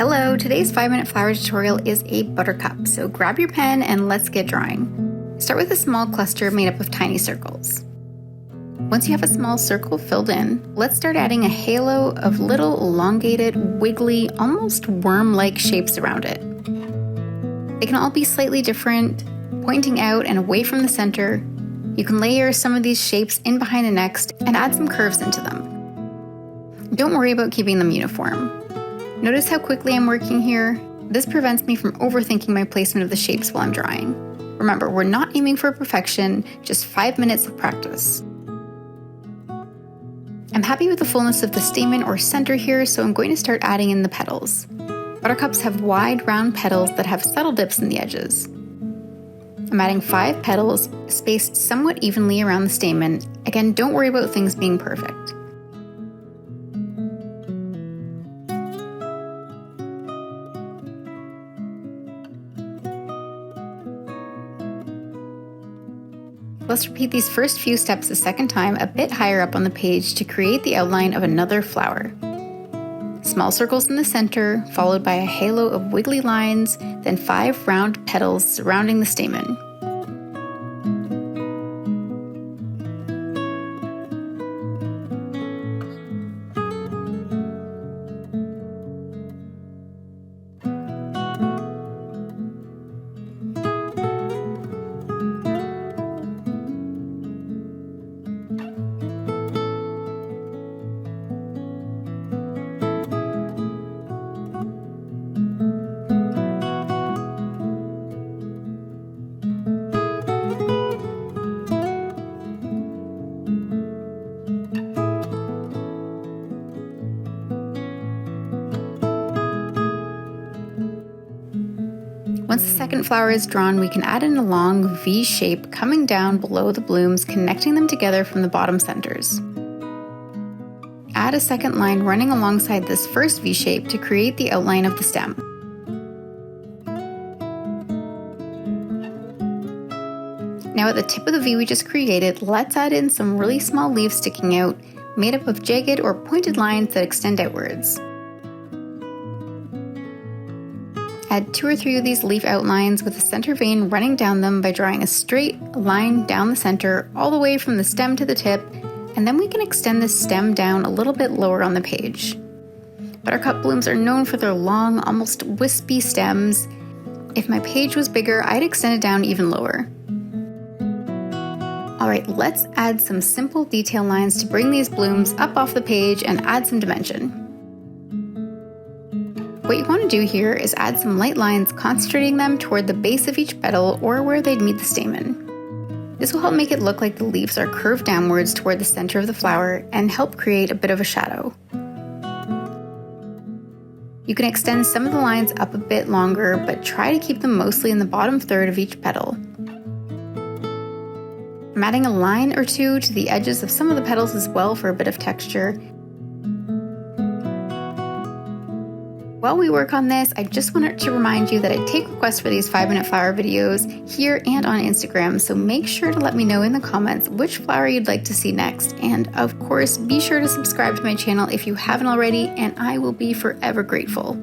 Hello, today's 5-minute flower tutorial is a buttercup, so grab your pen and let's get drawing. Start with a small cluster made up of tiny circles. Once you have a small circle filled in, let's start adding a halo of little elongated, wiggly, almost worm-like shapes around it. They can all be slightly different, pointing out and away from the center. You can layer some of these shapes in behind the next and add some curves into them. Don't worry about keeping them uniform. Notice how quickly I'm working here? This prevents me from overthinking my placement of the shapes while I'm drawing. Remember, we're not aiming for perfection, just 5 minutes of practice. I'm happy with the fullness of the stamen or center here, so I'm going to start adding in the petals. Buttercups have wide, round petals that have subtle dips in the edges. I'm adding 5 petals, spaced somewhat evenly around the stamen. Again, don't worry about things being perfect. Let's repeat these first few steps a second time a bit higher up on the page to create the outline of another flower. Small circles in the center, followed by a halo of wiggly lines, then 5 round petals surrounding the stamen. Once the second flower is drawn, we can add in a long V shape coming down below the blooms, connecting them together from the bottom centers. Add a second line running alongside this first V shape to create the outline of the stem. Now at the tip of the V we just created, let's add in some really small leaves sticking out, made up of jagged or pointed lines that extend outwards. Add 2 or 3 of these leaf outlines with a center vein running down them by drawing a straight line down the center all the way from the stem to the tip, and then we can extend this stem down a little bit lower on the page. Buttercup blooms are known for their long, almost wispy stems. If my page was bigger, I'd extend it down even lower. Alright, let's add some simple detail lines to bring these blooms up off the page and add some dimension. What you want to do here is add some light lines, concentrating them toward the base of each petal or where they'd meet the stamen. This will help make it look like the leaves are curved downwards toward the center of the flower and help create a bit of a shadow. You can extend some of the lines up a bit longer, but try to keep them mostly in the bottom third of each petal. I'm adding a line or 2 to the edges of some of the petals as well for a bit of texture. While we work on this, I just wanted to remind you that I take requests for these 5-minute flower videos here and on Instagram, so make sure to let me know in the comments which flower you'd like to see next. And of course, be sure to subscribe to my channel if you haven't already, and I will be forever grateful.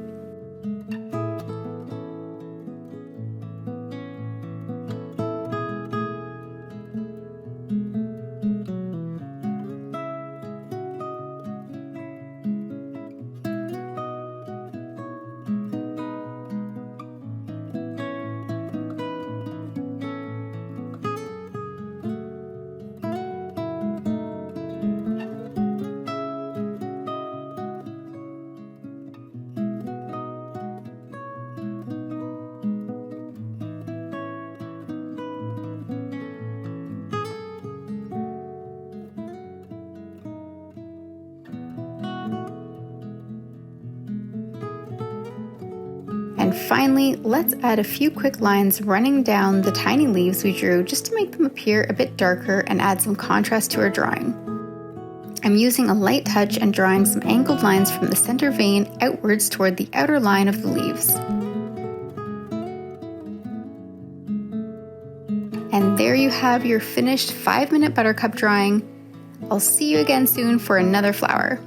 And finally, let's add a few quick lines running down the tiny leaves we drew just to make them appear a bit darker and add some contrast to our drawing. I'm using a light touch and drawing some angled lines from the center vein outwards toward the outer line of the leaves. And there you have your finished 5-minute buttercup drawing. I'll see you again soon for another flower.